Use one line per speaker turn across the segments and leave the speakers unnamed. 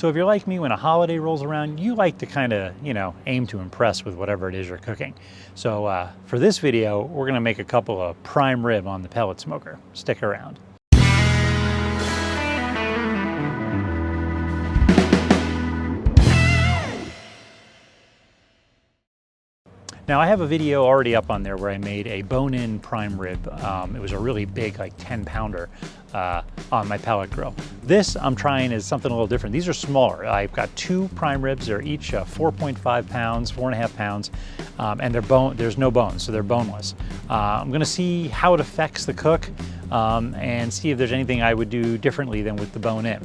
So if you're like me, when a holiday rolls around, you like to kind of, aim to impress with whatever it is you're cooking. So for this video, we're gonna make a couple of prime rib on the pellet smoker. Stick around. Now I have a video already up on there where I made a bone-in prime rib. It was a really big, like 10-pounder on my pellet grill. This I'm trying is something a little different. These are smaller. I've got 2 prime ribs. They're each 4.5 pounds, 4.5 pounds, and there's no bones, so they're boneless. I'm gonna see how it affects the cook and see if there's anything I would do differently than with the bone-in.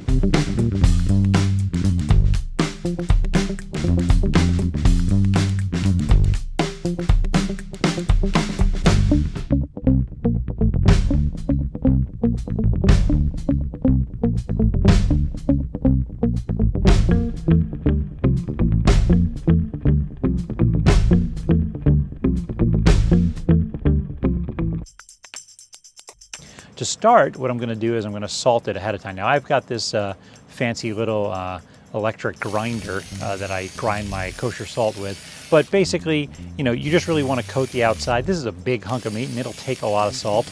To start, what I'm going to do is I'm going to salt it ahead of time. Now I've got this fancy little electric grinder that I grind my kosher salt with. But basically, you just really want to coat the outside. This is a big hunk of meat and it'll take a lot of salt.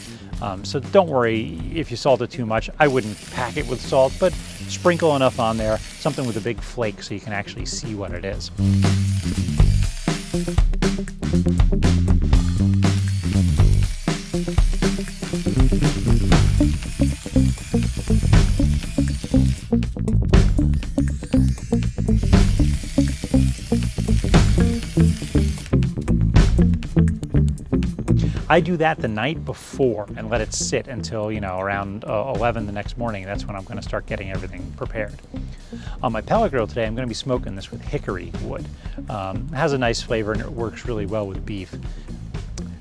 So don't worry if you salt it too much. I wouldn't pack it with salt, but sprinkle enough on there, something with a big flake so you can actually see what it is. I do that the night before and let it sit until, around 11 the next morning. That's when I'm going to start getting everything prepared. On my pellet grill today, I'm going to be smoking this with hickory wood. It has a nice flavor and it works really well with beef.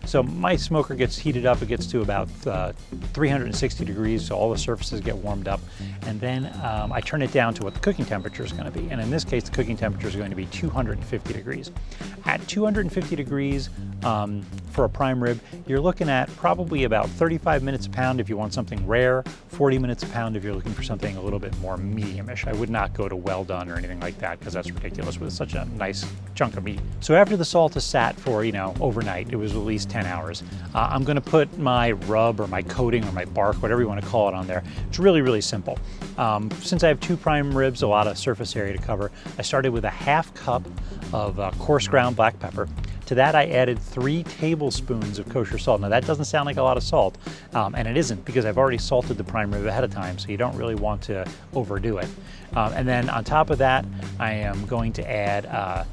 So my smoker gets heated up, it gets to about 360 degrees, so all the surfaces get warmed up. And then I turn it down to what the cooking temperature is going to be. And in this case, the cooking temperature is going to be 250 degrees. At 250 degrees for a prime rib, you're looking at probably about 35 minutes a pound if you want something rare, 40 minutes a pound if you're looking for something a little bit more medium-ish. I would not go to well done or anything like that because that's ridiculous with such a nice chunk of meat. So after the salt is sat for, overnight, it was at least 10 hours. I'm going to put my rub or my coating or my bark, whatever you want to call it, on there. It's really, really simple. Since I have 2 prime ribs, a lot of surface area to cover, I started with a ½ cup of coarse ground black pepper. To that I added 3 tablespoons of kosher salt. Now that doesn't sound like a lot of salt, and it isn't because I've already salted the prime rib ahead of time, so you don't really want to overdo it. And then on top of that, I am going to add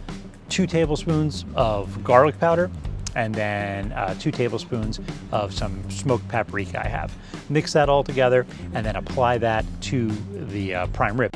2 tablespoons of garlic powder, and then 2 tablespoons of some smoked paprika I have. Mix that all together and then apply that to the prime rib.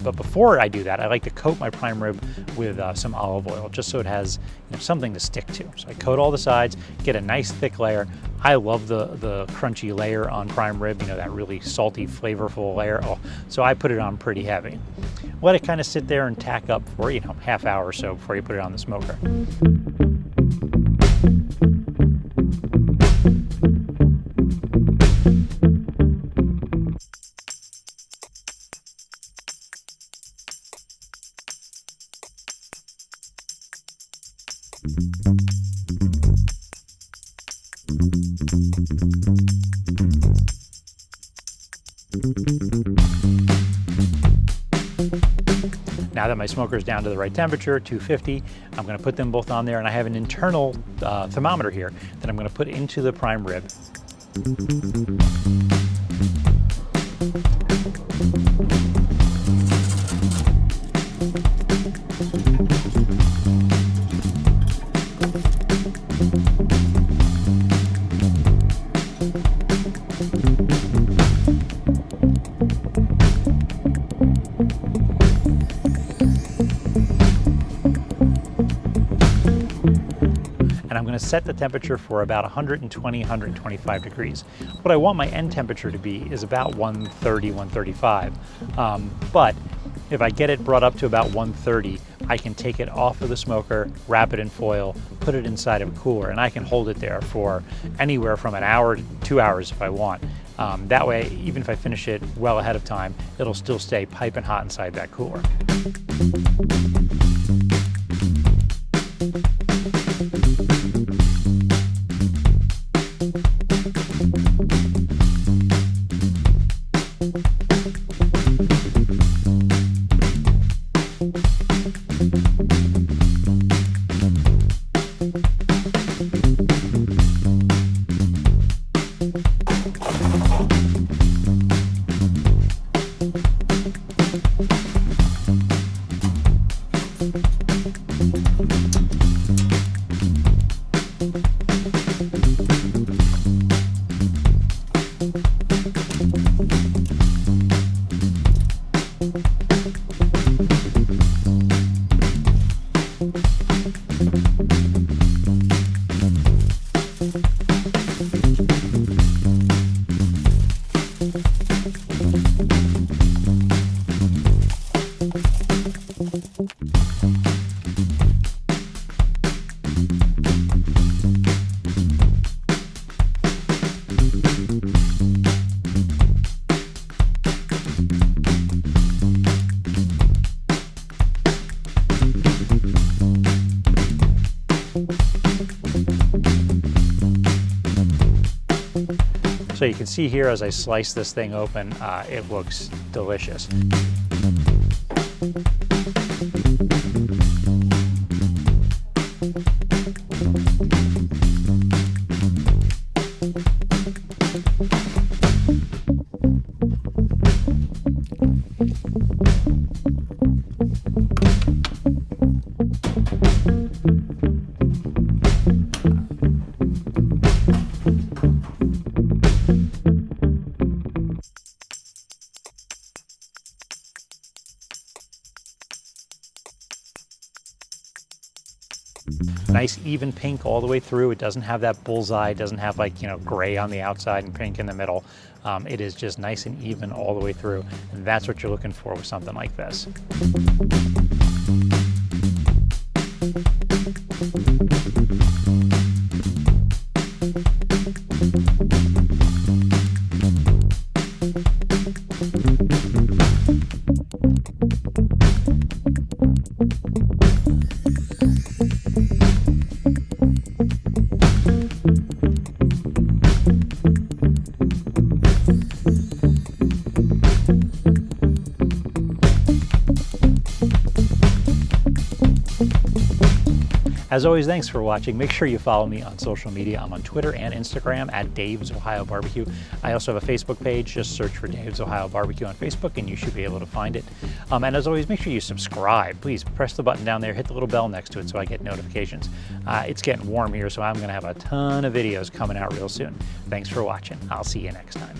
But before I do that, I like to coat my prime rib with some olive oil, just so it has something to stick to. So I coat all the sides, get a nice thick layer. I love the crunchy layer on prime rib, that really salty, flavorful layer. Oh, so I put it on pretty heavy. Let it kind of sit there and tack up for, half hour or so before you put it on the smoker. Now that my smoker is down to the right temperature, 250, I'm going to put them both on there, and I have an internal thermometer here that I'm going to put into the prime rib. set the temperature for about 120, 125 degrees. What I want my end temperature to be is about 130, 135. But if I get it brought up to about 130, I can take it off of the smoker, wrap it in foil, put it inside of a cooler, and I can hold it there for anywhere from an hour to 2 hours if I want. That way, even if I finish it well ahead of time, it'll still stay piping hot inside that cooler. So you can see here as I slice this thing open, it looks delicious. Nice even pink all the way through. It doesn't have that bullseye, it doesn't have like, gray on the outside and pink in the middle. It is just nice and even all the way through. And that's what you're looking for with something like this. As always, thanks for watching. Make sure you follow me on social media. I'm on Twitter and Instagram at Dave's Ohio Barbecue. I also have a Facebook page. Just search for Dave's Ohio Barbecue on Facebook and you should be able to find it. And as always, make sure you subscribe. Please press the button down there, hit the little bell next to it so I get notifications. It's getting warm here, so I'm going to have a ton of videos coming out real soon. Thanks for watching. I'll see you next time.